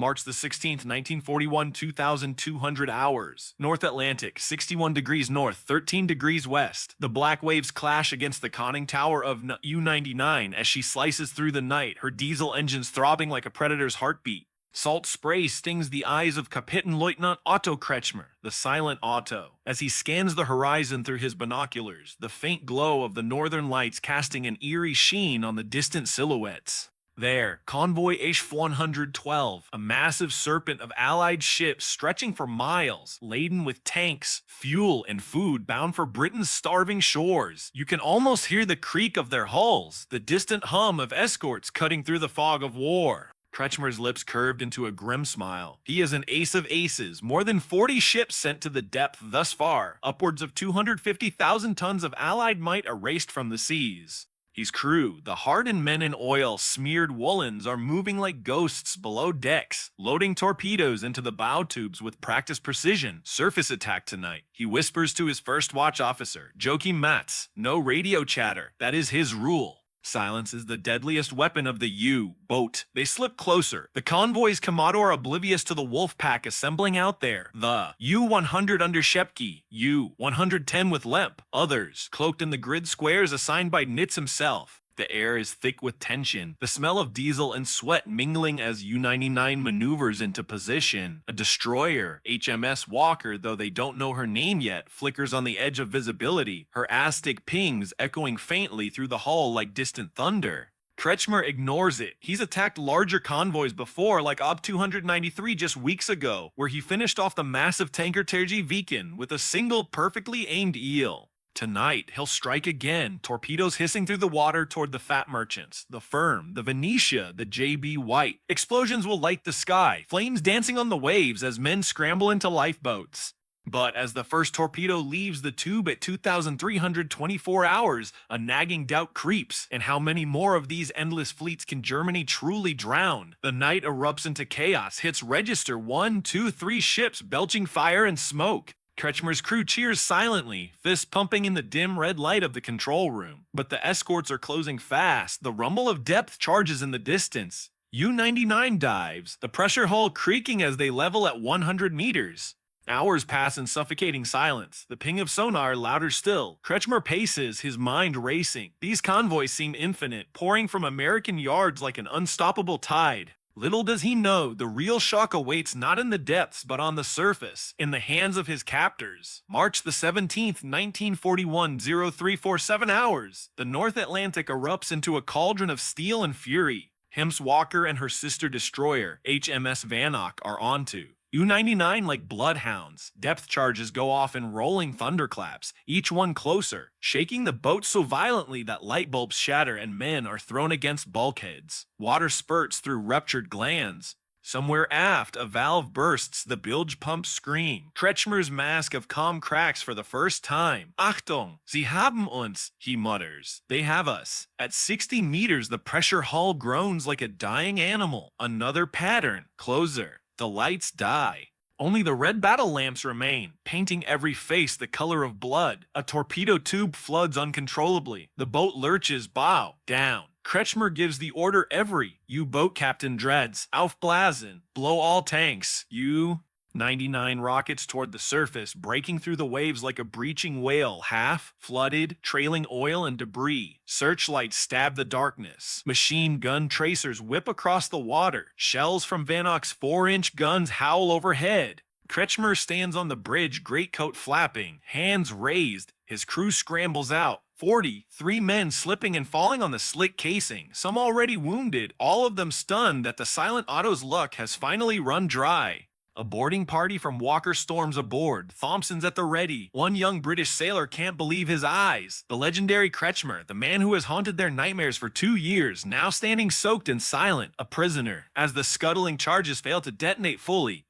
March the 16th, 1941, 2,200 hours. North Atlantic, 61 degrees north, 13 degrees west. The black waves clash against the conning tower of U-99 as she slices through the night, her diesel engines throbbing like a predator's heartbeat. Salt spray stings the eyes of Kapitänleutnant Otto Kretschmer, the silent Otto, as he scans the horizon through his binoculars, the faint glow of the northern lights casting an eerie sheen on the distant silhouettes. There, convoy H-112, a massive serpent of Allied ships stretching for miles, laden with tanks, fuel, and food bound for Britain's starving shores. You can almost hear the creak of their hulls, the distant hum of escorts cutting through the fog of war. Kretschmer's lips curved into a grim smile. He is an ace of aces, more than 40 ships sent to the depth thus far, upwards of 250,000 tons of Allied might erased from the seas. His crew, the hardened men in oil-smeared woolens, are moving like ghosts below decks, loading torpedoes into the bow tubes with practiced precision. Surface attack tonight. He whispers to his first watch officer, Joachim Matz, no radio chatter. That is his rule. Silence is the deadliest weapon of the U-boat. They slip closer, the convoy's Commodore oblivious to the wolf pack assembling out there. The U-100 under Shepke, U-110 with Lemp, others, cloaked in the grid squares assigned by Nitz himself. The air is thick with tension, the smell of diesel and sweat mingling as U-99 maneuvers into position. A destroyer, HMS Walker, though they don't know her name yet, flickers on the edge of visibility, her Aztec pings echoing faintly through the hull like distant thunder. Kretschmer ignores it. He's attacked larger convoys before, like Ob 293 just weeks ago, where he finished off the massive tanker Terji Viken with a single perfectly aimed eel. Tonight, he'll strike again, torpedoes hissing through the water toward the fat merchants, the Firm, the Venetia, the JB White. Explosions will light the sky, flames dancing on the waves as men scramble into lifeboats. But as the first torpedo leaves the tube at 2,324 hours, a nagging doubt creeps, and how many more of these endless fleets can Germany truly drown? The night erupts into chaos, hits register 1, 2, 3 ships belching fire and smoke. Kretschmer's crew cheers silently, fists pumping in the dim red light of the control room. But the escorts are closing fast, the rumble of depth charges in the distance. U-99 dives, the pressure hull creaking as they level at 100 meters. Hours pass in suffocating silence, the ping of sonar louder still. Kretschmer paces, his mind racing. These convoys seem infinite, pouring from American yards like an unstoppable tide. Little does he know, the real shock awaits not in the depths but on the surface, in the hands of his captors. March the 17th, 1941, 0347 hours. The North Atlantic erupts into a cauldron of steel and fury. Hemps Walker and her sister destroyer, HMS Vanoc, are onto. U-99 like bloodhounds. Depth charges go off in rolling thunderclaps, each one closer, shaking the boat so violently that light bulbs shatter and men are thrown against bulkheads. Water spurts through ruptured glands. Somewhere aft, a valve bursts, the bilge pumps scream. Kretschmer's mask of calm cracks for the first time. Achtung, sie haben uns, he mutters. They have us. At 60 meters, the pressure hull groans like a dying animal. Another pattern, closer. The lights die. Only the red battle lamps remain, painting every face the color of blood. A torpedo tube floods uncontrollably. The boat lurches bow down. Kretschmer gives the order every U-boat captain dreads. Aufblasen, blow all tanks. U-99 rockets toward the surface, breaking through the waves like a breaching whale, half flooded, trailing oil and debris. Searchlights stab the darkness. Machine gun tracers whip across the water. Shells from Vanoc's 4-inch guns howl overhead. Kretschmer stands on the bridge, greatcoat flapping, hands raised. His crew scrambles out. 43 men slipping and falling on the slick casing, some already wounded, all of them stunned that the silent Otto's luck has finally run dry. A boarding party from Walker storms aboard, Thompson's at the ready. One young British sailor can't believe his eyes. The legendary Kretschmer, the man who has haunted their nightmares for 2 years, now standing soaked and silent, a prisoner, as the scuttling charges fail to detonate fully.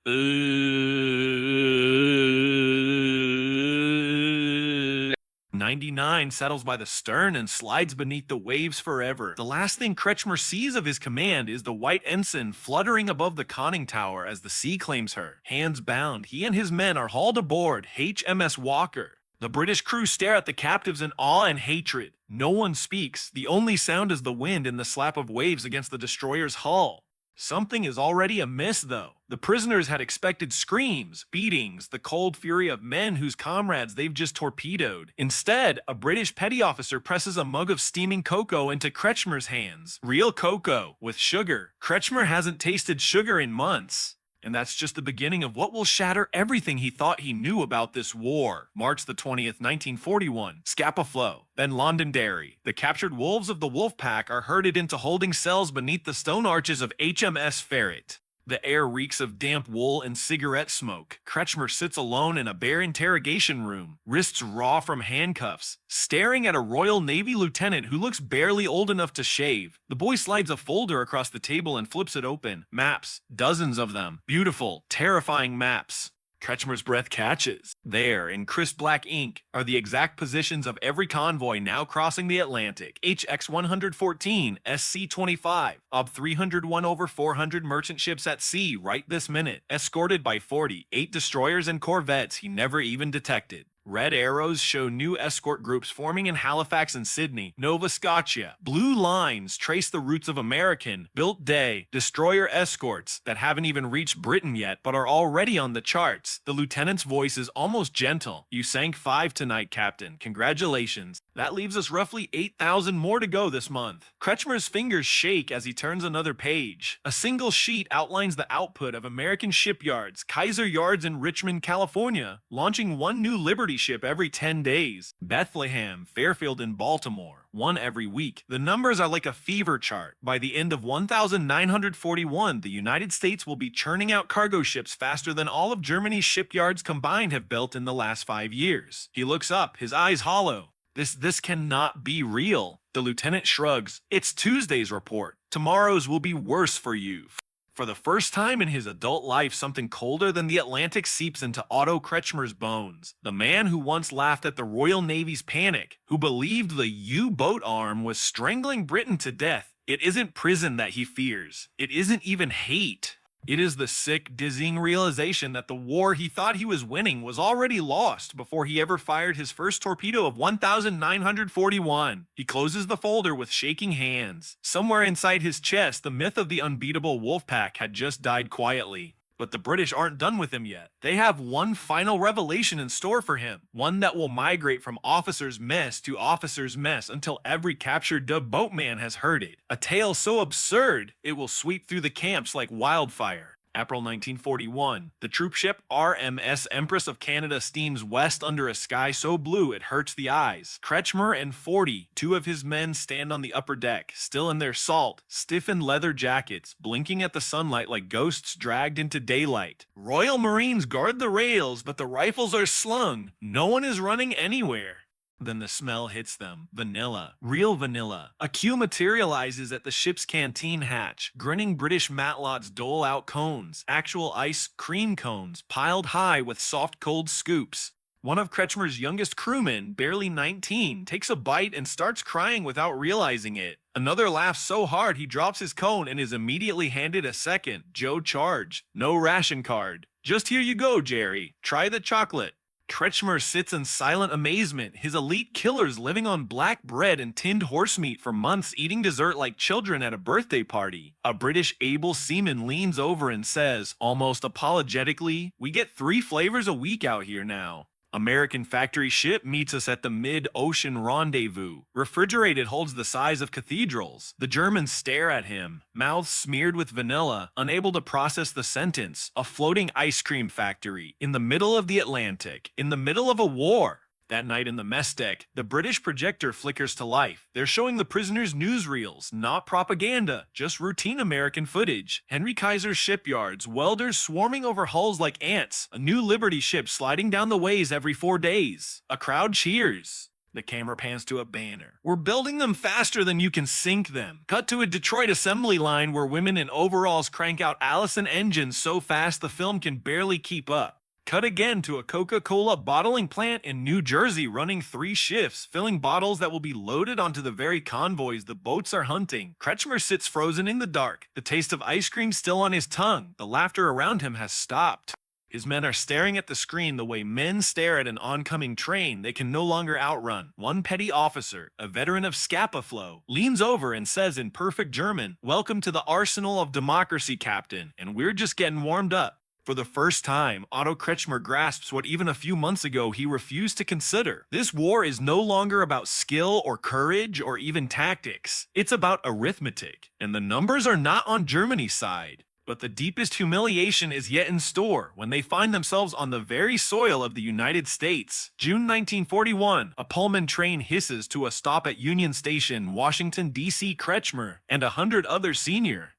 99 settles by the stern and slides beneath the waves forever. The last thing Kretschmer sees of his command is the white ensign fluttering above the conning tower as the sea claims her. Hands bound, he and his men are hauled aboard HMS Walker. The British crew stare at the captives in awe and hatred. No one speaks. The only sound is the wind and the slap of waves against the destroyer's hull. Something is already amiss, though. The prisoners had expected screams, beatings, the cold fury of men whose comrades they've just torpedoed. Instead, a British petty officer presses a mug of steaming cocoa into Kretschmer's hands. Real cocoa, with sugar. Kretschmer hasn't tasted sugar in months. And that's just the beginning of what will shatter everything he thought he knew about this war. March the 20th, 1941. Scapa Flow, then Londonderry. The captured wolves of the wolf pack are herded into holding cells beneath the stone arches of HMS Ferret. The air reeks of damp wool and cigarette smoke. Kretschmer sits alone in a bare interrogation room, wrists raw from handcuffs, staring at a Royal Navy lieutenant who looks barely old enough to shave. The boy slides a folder across the table and flips it open. Maps, dozens of them. Beautiful, terrifying maps. Kretschmer's breath catches. There, in crisp black ink, are the exact positions of every convoy now crossing the Atlantic. HX-114, SC-25, OB 301 over 400 merchant ships at sea right this minute, escorted by 48 destroyers and corvettes he never even detected. Red arrows show new escort groups forming in Halifax and Sydney, Nova Scotia. Blue lines trace the routes of American-built day destroyer escorts that haven't even reached Britain yet but are already on the charts. The lieutenant's voice is almost gentle. "You sank 5 tonight, Captain. Congratulations. That leaves us roughly 8,000 more to go this month." Kretschmer's fingers shake as he turns another page. A single sheet outlines the output of American shipyards, Kaiser Yards in Richmond, California, launching one new Liberty ship every 10 days. Bethlehem, Fairfield, and Baltimore, one every week. The numbers are like a fever chart. By the end of 1941, the United States will be churning out cargo ships faster than all of Germany's shipyards combined have built in the last 5 years. He looks up, his eyes hollow. This cannot be real. The lieutenant shrugs. "It's Tuesday's report. Tomorrow's will be worse for you." For the first time in his adult life, something colder than the Atlantic seeps into Otto Kretschmer's bones. The man who once laughed at the Royal Navy's panic, who believed the U-boat arm was strangling Britain to death. It isn't prison that he fears. It isn't even hate. It is the sick, dizzying realization that the war he thought he was winning was already lost before he ever fired his first torpedo of 1941. He closes the folder with shaking hands. Somewhere inside his chest, the myth of the unbeatable wolf pack had just died quietly. But the British aren't done with him yet. They have one final revelation in store for him, one that will migrate from officer's mess to officer's mess until every captured boatman has heard it. A tale so absurd, it will sweep through the camps like wildfire. April 1941. The troopship RMS Empress of Canada steams west under a sky so blue it hurts the eyes. Kretschmer and 42 of his men stand on the upper deck, still in their salt, stiffened leather jackets, blinking at the sunlight like ghosts dragged into daylight. Royal Marines guard the rails, but the rifles are slung. No one is running anywhere. Then the smell hits them. Vanilla. Real vanilla. A queue materializes at the ship's canteen hatch. Grinning British matlots dole out cones. Actual ice cream cones, piled high with soft cold scoops. One of Kretschmer's youngest crewmen, barely 19, takes a bite and starts crying without realizing it. Another laughs so hard he drops his cone and is immediately handed a second. Joe charge. No ration card. "Just here you go, Jerry. Try the chocolate." Kretschmer sits in silent amazement, his elite killers living on black bread and tinned horse meat for months, eating dessert like children at a birthday party. A British able seaman leans over and says, almost apologetically, "We get 3 flavors a week out here now." American factory ship meets us at the mid-ocean rendezvous. Refrigerated holds the size of cathedrals. The Germans stare at him, mouths smeared with vanilla, unable to process the sentence. A floating ice cream factory in the middle of the Atlantic, in the middle of a war. That night in the mess deck, the British projector flickers to life. They're showing the prisoners newsreels, not propaganda, just routine American footage. Henry Kaiser's shipyards, welders swarming over hulls like ants, a new Liberty ship sliding down the ways every 4 days. A crowd cheers. The camera pans to a banner. "We're building them faster than you can sink them." Cut to a Detroit assembly line where women in overalls crank out Allison engines so fast the film can barely keep up. Cut again to a Coca-Cola bottling plant in New Jersey running 3 shifts, filling bottles that will be loaded onto the very convoys the boats are hunting. Kretschmer sits frozen in the dark, the taste of ice cream still on his tongue. The laughter around him has stopped. His men are staring at the screen the way men stare at an oncoming train they can no longer outrun. One petty officer, a veteran of Scapa Flow, leans over and says in perfect German, "Welcome to the arsenal of democracy, Captain, and we're just getting warmed up." For the first time, Otto Kretschmer grasps what even a few months ago he refused to consider. This war is no longer about skill or courage or even tactics. It's about arithmetic, and the numbers are not on Germany's side. But the deepest humiliation is yet in store when they find themselves on the very soil of the United States. June 1941, a Pullman train hisses to a stop at Union Station, Washington, D.C. Kretschmer and 100 other senior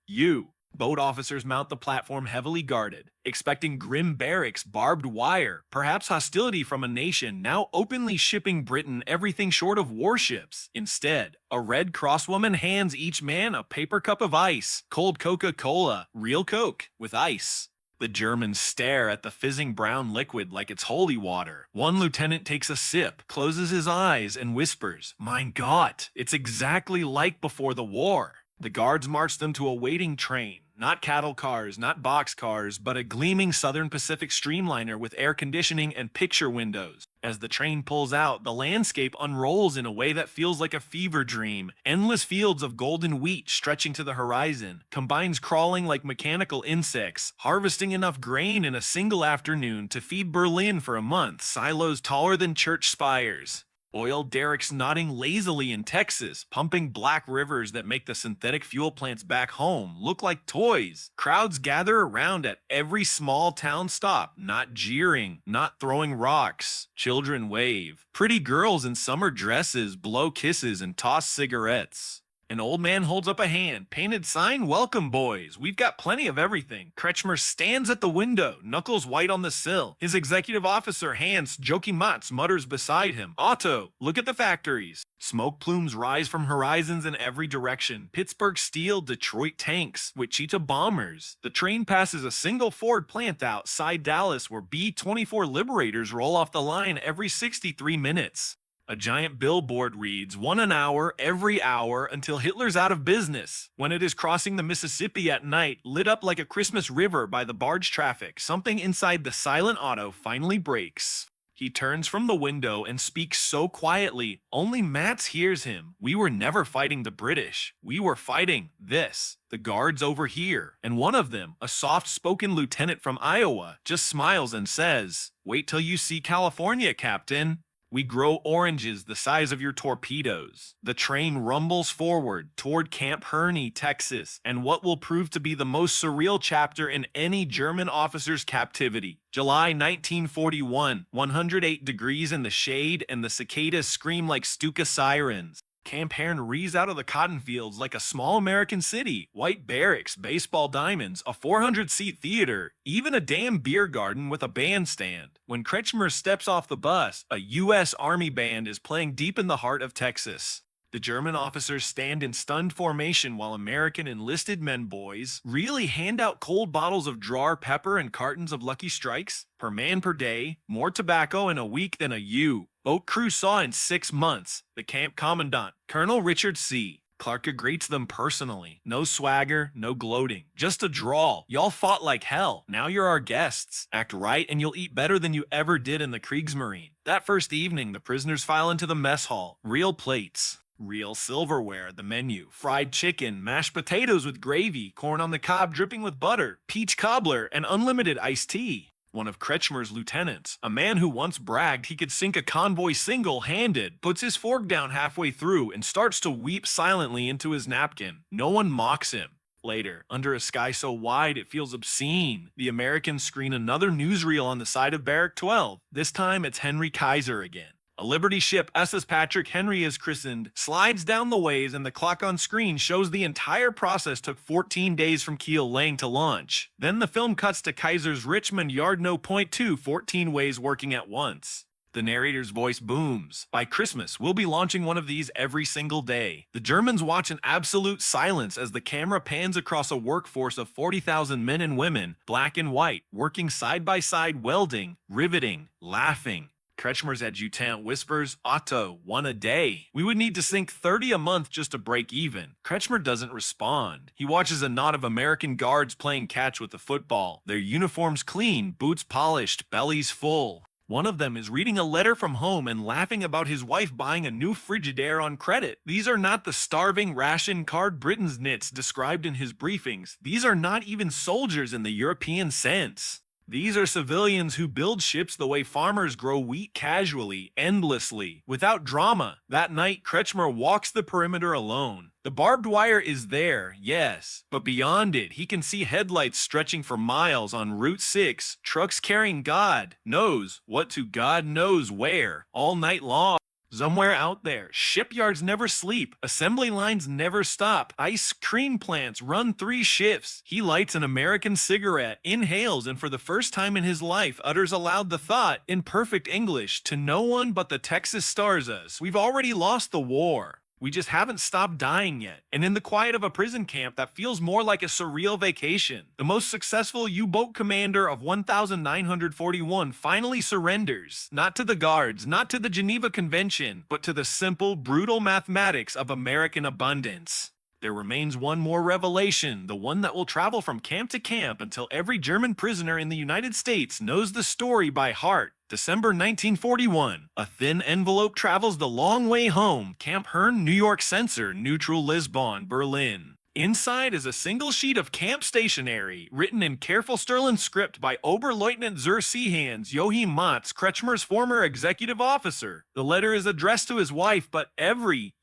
boat officers mount the platform heavily guarded, expecting grim barracks, barbed wire, perhaps hostility from a nation now openly shipping Britain everything short of warships. Instead, a Red Cross woman hands each man a paper cup of ice, cold Coca-Cola, real Coke, with ice. The Germans stare at the fizzing brown liquid like it's holy water. One lieutenant takes a sip, closes his eyes, and whispers, "Mein Gott, it's exactly like before the war." The guards march them to a waiting train. Not cattle cars, not box cars, but a gleaming Southern Pacific streamliner with air conditioning and picture windows. As the train pulls out, the landscape unrolls in a way that feels like a fever dream. Endless fields of golden wheat stretching to the horizon, combines crawling like mechanical insects, harvesting enough grain in a single afternoon to feed Berlin for a month, silos taller than church spires. Oil derricks nodding lazily in Texas, pumping black rivers that make the synthetic fuel plants back home look like toys. Crowds gather around at every small town stop, not jeering, not throwing rocks. Children wave. Pretty girls in summer dresses blow kisses and toss cigarettes. An old man holds up a hand. Painted sign, "Welcome, boys. We've got plenty of everything." Kretschmer stands at the window, knuckles white on the sill. His executive officer, Hans Joachim, mutters beside him, "Otto, look at the factories." Smoke plumes rise from horizons in every direction. Pittsburgh Steel, Detroit tanks, Wichita bombers. The train passes a single Ford plant outside Dallas where B-24 Liberators roll off the line every 63 minutes. A giant billboard reads, "1 an hour, every hour, until Hitler's out of business." When it is crossing the Mississippi at night, lit up like a Christmas river by the barge traffic, something inside the silent Otto finally breaks. He turns from the window and speaks so quietly, only Mats hears him. "We were never fighting the British. We were fighting the guards over here." And one of them, a soft-spoken lieutenant from Iowa, just smiles and says, "Wait till you see California, Captain. We grow oranges the size of your torpedoes." The train rumbles forward toward Camp Herney, Texas, and what will prove to be the most surreal chapter in any German officer's captivity. July 1941, 108 degrees in the shade, and the cicadas scream like Stuka sirens. Camp Hern rees out of the cotton fields like a small American city. White barracks, baseball diamonds, a 400-seat theater, even a damn beer garden with a bandstand. When Kretschmer steps off the bus, a U.S. Army band is playing deep in the heart of Texas. The German officers stand in stunned formation while American enlisted men boys really hand out cold bottles of drawer pepper and cartons of Lucky Strikes per man per day, more tobacco in a week than a boat crew saw in 6 months. The camp commandant, Colonel Richard C. Clark, greets them personally. No swagger, no gloating, just a drawl. "Y'all fought like hell. Now you're our guests. Act right and you'll eat better than you ever did in the Kriegsmarine." That first evening, the prisoners file into the mess hall. Real plates. Real silverware, the menu. Fried chicken, mashed potatoes with gravy, corn on the cob dripping with butter, peach cobbler, and unlimited iced tea. One of Kretschmer's lieutenants, a man who once bragged he could sink a convoy single-handed, puts his fork down halfway through and starts to weep silently into his napkin. No one mocks him. Later, under a sky so wide it feels obscene, the Americans screen another newsreel on the side of Barrack 12. This time it's Henry Kaiser again. A Liberty ship, SS Patrick Henry is christened, slides down the ways, and the clock on screen shows the entire process took 14 days from keel laying to launch. Then the film cuts to Kaiser's Richmond Yard No. 2, 14 ways working at once. The narrator's voice booms. "By Christmas, we'll be launching one of these every single day." The Germans watch in absolute silence as the camera pans across a workforce of 40,000 men and women, black and white, working side by side, welding, riveting, laughing. Kretschmer's adjutant whispers, Otto, one a day. We would need to sink 30 a month just to break even. Kretschmer doesn't respond. He watches a knot of American guards playing catch with the football. Their uniforms clean, boots polished, bellies full. One of them is reading a letter from home and laughing about his wife buying a new Frigidaire on credit. These are not the starving ration card Britain's knits described in his briefings. These are not even soldiers in the European sense. These are civilians who build ships the way farmers grow wheat casually, endlessly, without drama. That night, Kretschmer walks the perimeter alone. The barbed wire is there, yes, but beyond it, he can see headlights stretching for miles on Route 6, trucks carrying God knows what to God knows where, all night long. Somewhere out there, shipyards never sleep, assembly lines never stop, ice cream plants run 3 shifts. He lights an American cigarette, inhales, and for the first time in his life utters aloud the thought, in perfect English, to no one but the Texas stars us. We've already lost the war. We just haven't stopped dying yet. And in the quiet of a prison camp that feels more like a surreal vacation, the most successful U-boat commander of 1941 finally surrenders, not to the guards, not to the Geneva Convention, but to the simple, brutal mathematics of American abundance. There remains one more revelation, the one that will travel from camp to camp until every German prisoner in the United States knows the story by heart. December 1941. A thin envelope travels the long way home. Camp Hearn, New York censor, neutral Lisbon, Berlin. Inside is a single sheet of camp stationery, written in careful Sterling script by Oberleutnant zur Seehands Joachim Matz, Kretschmer's former executive officer. The letter is addressed to his wife, but every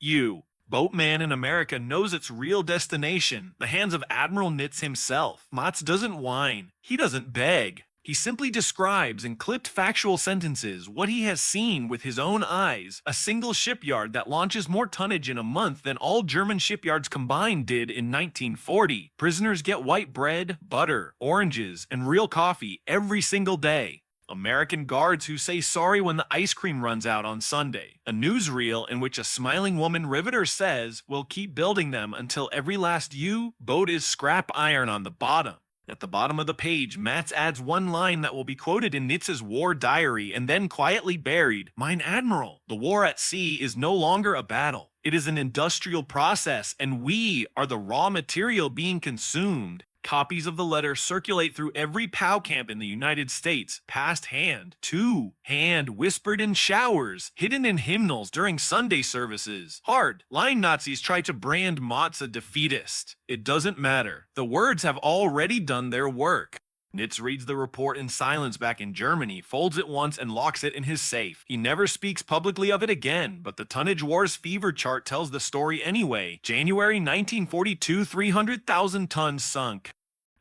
boatman in America knows its real destination, the hands of Admiral Nitz himself. Matz doesn't whine. He doesn't beg. He simply describes in clipped factual sentences what he has seen with his own eyes, a single shipyard that launches more tonnage in a month than all German shipyards combined did in 1940. Prisoners get white bread, butter, oranges, and real coffee every single day. American guards who say sorry when the ice cream runs out on Sunday. A newsreel in which a smiling woman riveter says, "We'll keep building them until every last U-boat is scrap iron on the bottom." At the bottom of the page, Matz adds one line that will be quoted in Nitz's war diary and then quietly buried. Mein Admiral, the war at sea is no longer a battle. It is an industrial process, and we are the raw material being consumed. Copies of the letter circulate through every POW camp in the United States, passed hand to hand, whispered in showers, hidden in hymnals during Sunday services. Hard-line Nazis try to brand Matz a defeatist. It doesn't matter. The words have already done their work. Nitz reads the report in silence back in Germany, folds it once and locks it in his safe. He never speaks publicly of it again, but the Tonnage Wars fever chart tells the story anyway. January 1942, 300,000 tons sunk.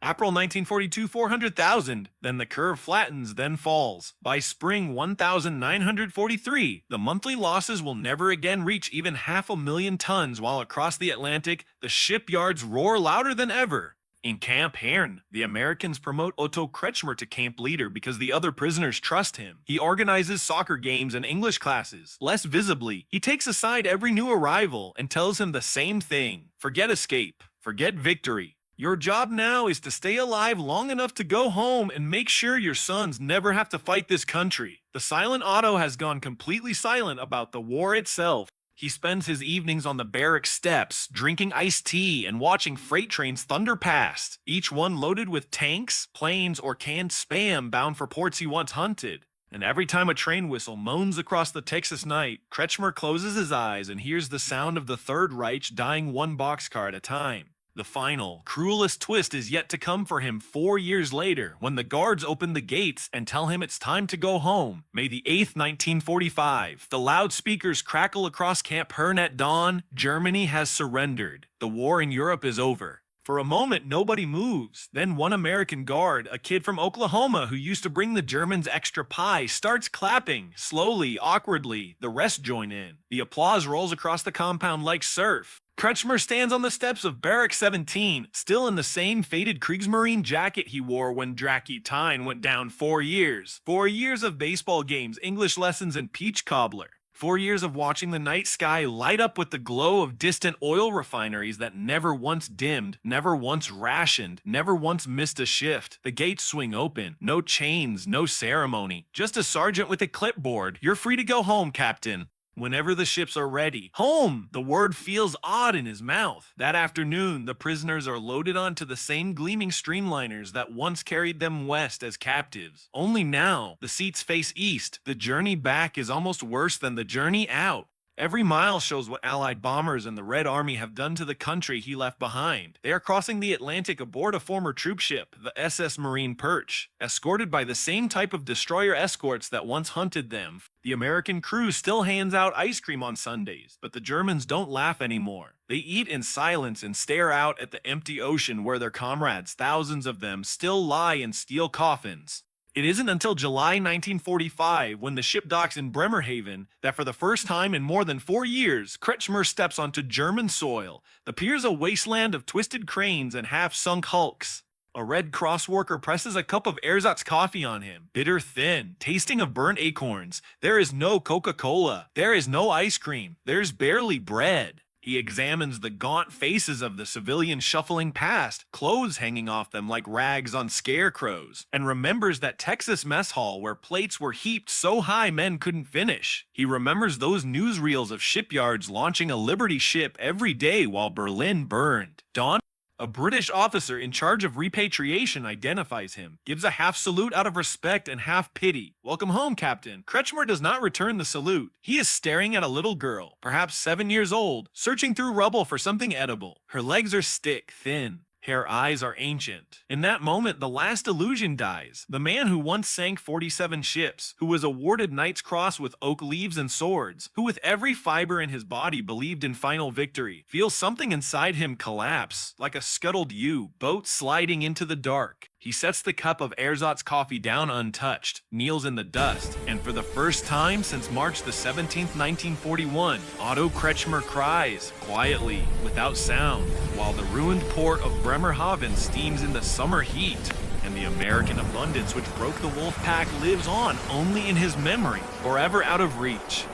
April 1942, 400,000. Then the curve flattens, then falls. By spring 1943, the monthly losses will never again reach even 500,000 tons, while across the Atlantic, the shipyards roar louder than ever. In Camp Hearn, the Americans promote Otto Kretschmer to camp leader because the other prisoners trust him. He organizes soccer games and English classes. Less visibly, he takes aside every new arrival and tells him the same thing. Forget escape. Forget victory. Your job now is to stay alive long enough to go home and make sure your sons never have to fight this country. The silent Otto has gone completely silent about the war itself. He spends his evenings on the barracks steps, drinking iced tea and watching freight trains thunder past, each one loaded with tanks, planes, or canned spam bound for ports he once hunted. And every time a train whistle moans across the Texas night, Kretschmer closes his eyes and hears the sound of the Third Reich dying one boxcar at a time. The final, cruelest twist is yet to come for him 4 years later, when the guards open the gates and tell him it's time to go home. May the 8th, 1945. The loudspeakers crackle across Camp Hearn at dawn. Germany has surrendered. The war in Europe is over. For a moment, nobody moves. Then one American guard, a kid from Oklahoma who used to bring the Germans extra pie, starts clapping. Slowly, awkwardly, the rest join in. The applause rolls across the compound like surf. Kretschmer stands on the steps of Barrack 17, still in the same faded Kriegsmarine jacket he wore when Draki Tyne went down 4 years. 4 years of baseball games, English lessons, and peach cobbler. 4 years of watching the night sky light up with the glow of distant oil refineries that never once dimmed, never once rationed, never once missed a shift. The gates swing open. No chains, no ceremony. Just a sergeant with a clipboard. You're free to go home, Captain. Whenever the ships are ready. Home! The word feels odd in his mouth. That afternoon, the prisoners are loaded onto the same gleaming streamliners that once carried them west as captives. Only now, the seats face east. The journey back is almost worse than the journey out. Every mile shows what Allied bombers and the Red Army have done to the country he left behind. They are crossing the Atlantic aboard a former troop ship, the SS Marine Perch, escorted by the same type of destroyer escorts that once hunted them. The American crew still hands out ice cream on Sundays, but the Germans don't laugh anymore. They eat in silence and stare out at the empty ocean where their comrades, thousands of them, still lie in steel coffins. It isn't until July 1945, when the ship docks in Bremerhaven, that for the first time in more than 4 years, Kretschmer steps onto German soil. The pier's a wasteland of twisted cranes and half-sunk hulks. A Red Cross worker presses a cup of ersatz coffee on him, bitter thin, tasting of burnt acorns. There is no Coca-Cola. There is no ice cream. There's barely bread. He examines the gaunt faces of the civilians shuffling past, clothes hanging off them like rags on scarecrows, and remembers that Texas mess hall where plates were heaped so high men couldn't finish. He remembers those newsreels of shipyards launching a Liberty ship every day while Berlin burned. Dawn? A British officer in charge of repatriation identifies him, gives a half salute out of respect and half pity. Welcome home, Captain. Kretschmer does not return the salute. He is staring at a little girl, perhaps 7 years old, searching through rubble for something edible. Her legs are stick thin. Her eyes are ancient. In that moment, the last illusion dies. The man who once sank 47 ships, who was awarded Knight's Cross with oak leaves and swords, who with every fiber in his body believed in final victory, feels something inside him collapse, like a scuttled boat sliding into the dark. He sets the cup of ersatz coffee down untouched, kneels in the dust, and for the first time since March the 17th, 1941, Otto Kretschmer cries, quietly, without sound, while the ruined port of Bremerhaven steams in the summer heat, and the American abundance which broke the wolf pack lives on only in his memory, forever out of reach.